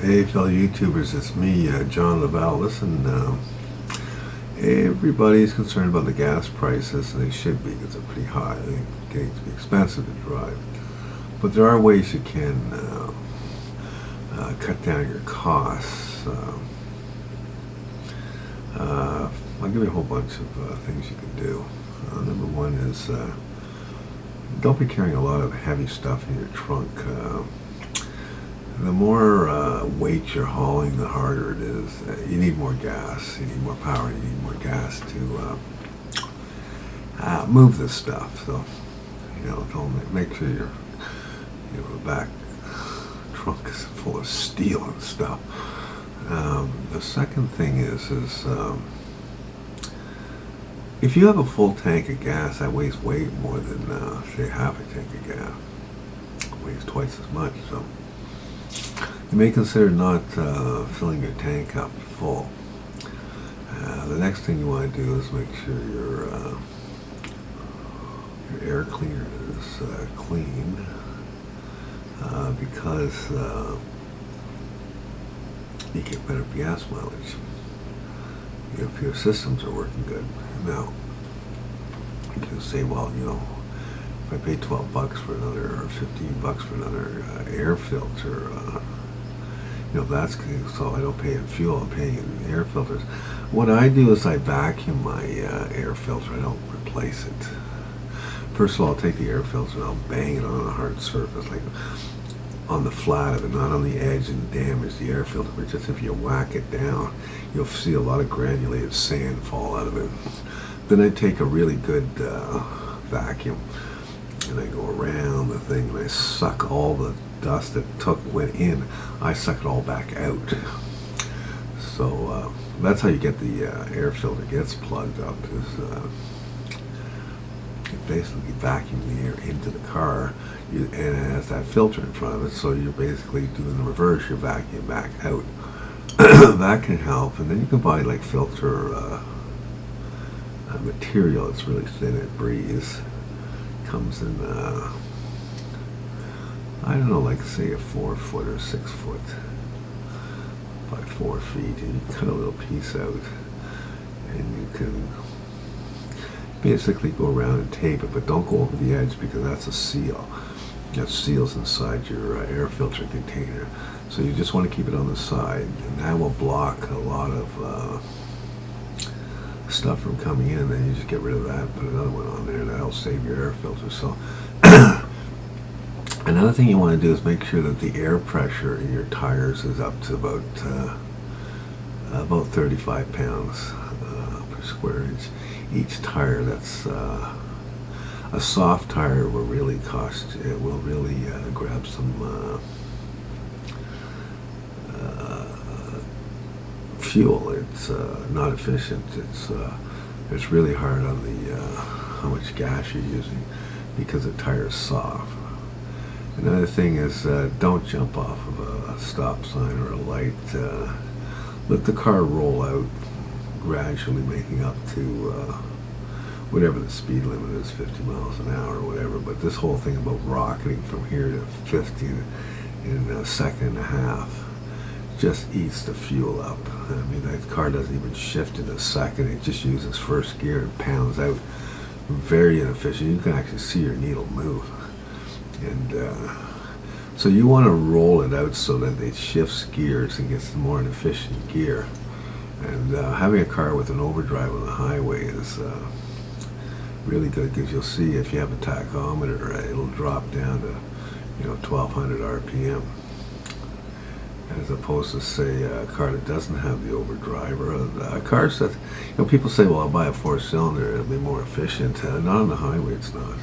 Hey fellow YouTubers, it's me, John Laval. Listen, everybody's concerned about the gas prices, and they should be because they're pretty high. They're getting to be expensive to drive. But there are ways you can cut down your costs. I'll give you a whole bunch of things you can do. Number one is don't be carrying a lot of heavy stuff in your trunk. The more weight you're hauling, the harder it is. You need more gas, you need more power, you need more gas to move this stuff. So, don't make sure your back trunk is full of steel and stuff. The second thing is if you have a full tank of gas that weighs way more than say half a tank of gas, it weighs twice as much. So you may consider not filling your tank up full. The next thing you want to do is make sure your air cleaner is clean, because you get better gas mileage if your systems are working good. Now, you can say, well, if I pay $12 for another, or $15 for another air filter, that's good, so I don't pay in fuel, I'm paying in air filters. What I do is I vacuum my air filter. I don't replace it. First of all, I'll take the air filter and I'll bang it on a hard surface, like on the flat of it, not on the edge, and damage the air filter. But just if you whack it down, you'll see a lot of granulated sand fall out of it. Then I take a really good vacuum and I go around the thing and I suck all the dust that went in. I suck it all back out. So that's how you get the air filter gets plugged up. Is you basically vacuum the air into the car, and it has that filter in front of it. So you're basically doing the reverse. You're vacuuming back out. That can help. And then you can buy like filter material. It's really thin. It breathes. Comes in I don't know, like say a 4 foot or 6 foot by 4 feet, and you cut a little piece out, and you can basically go around and tape it, but don't go over the edge, because that's a seal. That seals inside your air filter container. So you just want to keep it on the side, and that will block a lot of stuff from coming in. Then you just get rid of that and put another one on there, and that'll save your air filter. So another thing you want to do is make sure that the air pressure in your tires is up to about 35 pounds per square inch. Each tire. That's a soft tire will really cost. It will really grab some fuel. It's not efficient. It's really hard on the how much gas you're using, because the tire is soft. Another thing is don't jump off of a stop sign or a light. Let the car roll out gradually, making up to whatever the speed limit is, 50 miles an hour or whatever. But this whole thing about rocketing from here to 50 in a second and a half just eats the fuel up. I mean, that car doesn't even shift in a second. It just uses first gear and pounds out. Very inefficient. You can actually see your needle move. And so you want to roll it out so that it shifts gears and gets more an efficient gear. And having a car with an overdrive on the highway is really good, because you'll see if you have a tachometer, it'll drop down to 1200 RPM, as opposed to say a car that doesn't have the overdrive, or cars that people say, well, I'll buy a 4-cylinder, it'll be more efficient. Not on the highway, it's not.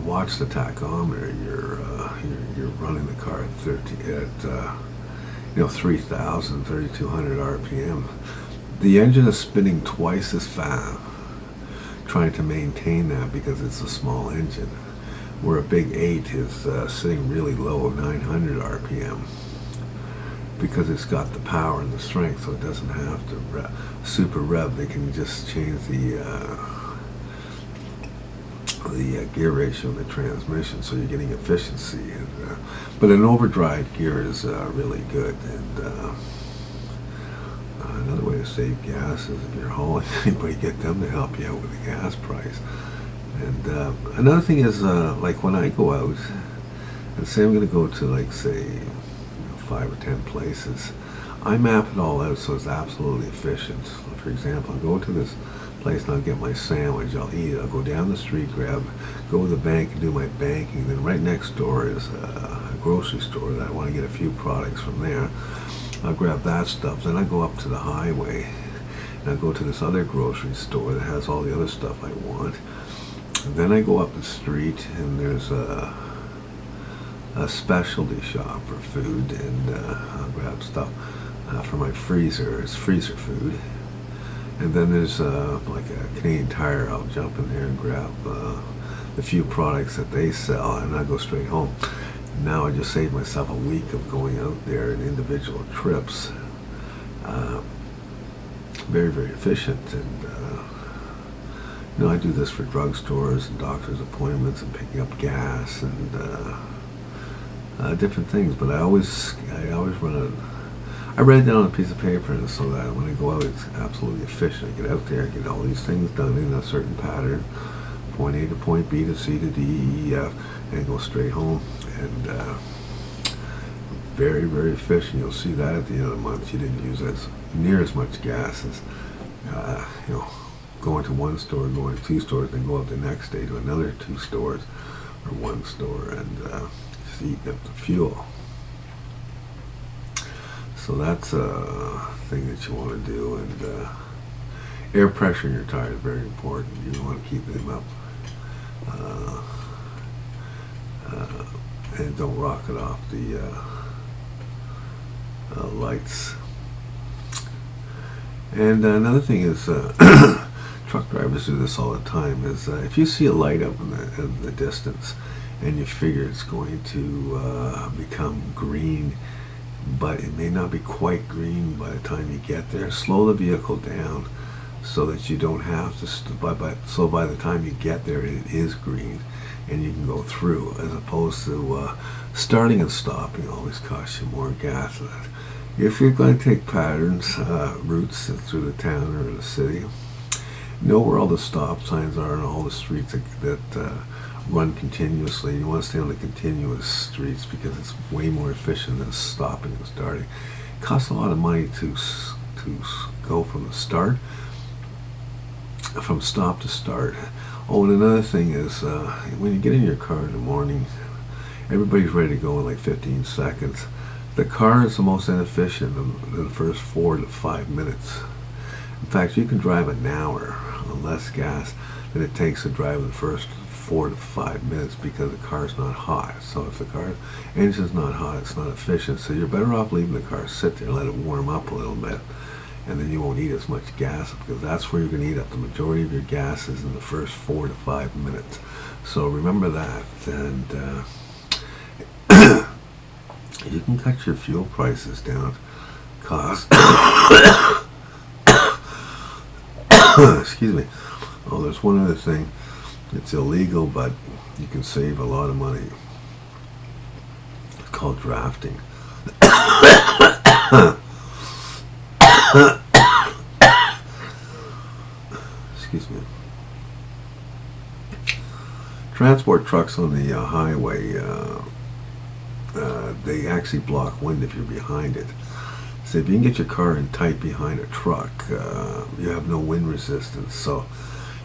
Watch the tachometer. You're running the car at 3,000, 3,200 RPM. The engine is spinning twice as fast, trying to maintain that, because it's a small engine, where a big 8 is sitting really low at 900 RPM, because it's got the power and the strength, so it doesn't have to super rev. They can just change the gear ratio in the transmission, so you're getting efficiency. And But an overdrive gear is really good. And another way to save gas is if you're hauling anybody, get them to help you out with the gas price. And another thing is, like when I go out, and say I'm going to go to, like, say, 5 or 10 places, I map it all out so it's absolutely efficient. For example, I'll go to this place and I'll get my sandwich, I'll eat it, I'll go down the street, go to the bank and do my banking, then right next door is a grocery store that I want to get a few products from there. I'll grab that stuff, then I go up to the highway and I go to this other grocery store that has all the other stuff I want. And then I go up the street and there's a specialty shop for food, and I'll grab stuff for my freezer. It's freezer food. And then there's like a Canadian Tire. I'll jump in there and grab the few products that they sell, and I go straight home. Now I just saved myself a week of going out there in individual trips. Very, very efficient. And I do this for drugstores and doctor's appointments and picking up gas and different things. But I always I write it down on a piece of paper, and so that when I go out, it's absolutely efficient. I get out there, get all these things done in a certain pattern, point A to point B to C to D, E, F, and go straight home. And very, very efficient. You'll see that at the end of the month. You didn't use near as much gas as going to one store, going to 2 stores, then go up the next day to another 2 stores or 1 store, and just eating up the fuel. So that's a thing that you want to do. And air pressure in your tire is very important. You want to keep them up, and don't rocket off the lights. And another thing is, truck drivers do this all the time, is if you see a light up in the distance and you figure it's going to become green, but it may not be quite green by the time you get there, slow the vehicle down so that you don't have to, so by the time you get there it is green and you can go through, as opposed to starting and stopping always costs you more gas. If you're going to take patterns, routes through the town or the city, know where all the stop signs are and all the streets that run continuously. You want to stay on the continuous streets because it's way more efficient than stopping and starting. It costs a lot of money to go from stop to start. Oh, and another thing is, when you get in your car in the morning, everybody's ready to go in like 15 seconds. The car is the most inefficient in the first 4 to 5 minutes. In fact, you can drive an hour on less gas than it takes to drive the first 4 to 5 minutes because the car's not hot. So if the car engine's not hot, it's not efficient. So you're better off leaving the car sit there, let it warm up a little bit, and then you won't eat as much gas, because that's where you're going to eat up the majority of your gases in the first 4 to 5 minutes. So remember that. And you can cut your fuel prices down. Excuse me. Oh, there's one other thing. It's illegal, but you can save a lot of money. It's called drafting. Excuse me. Transport trucks on the highway, they actually block wind if you're behind it. So if you can get your car in tight behind a truck, you have no wind resistance. So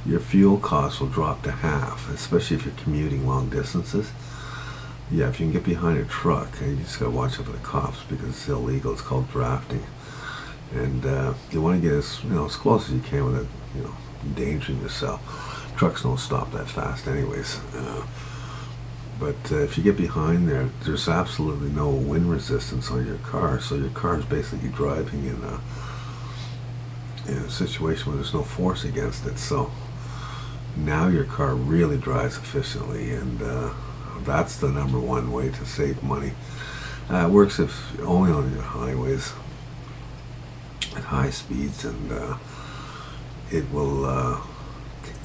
your fuel costs will drop to half, especially if you're commuting long distances. Yeah, if you can get behind a truck, you just gotta watch out for the cops because it's illegal. It's called drafting, and you want to get as close as you can without endangering yourself. Trucks don't stop that fast, anyways. But if you get behind there, there's absolutely no wind resistance on your car, so your car is basically driving in a situation where there's no force against it. So now your car really drives efficiently, and that's the number one way to save money. It works if only on your highways at high speeds, and it will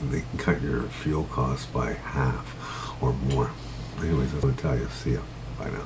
they can cut your fuel costs by half or more. Anyways, that's what I tell you. See ya. Bye now.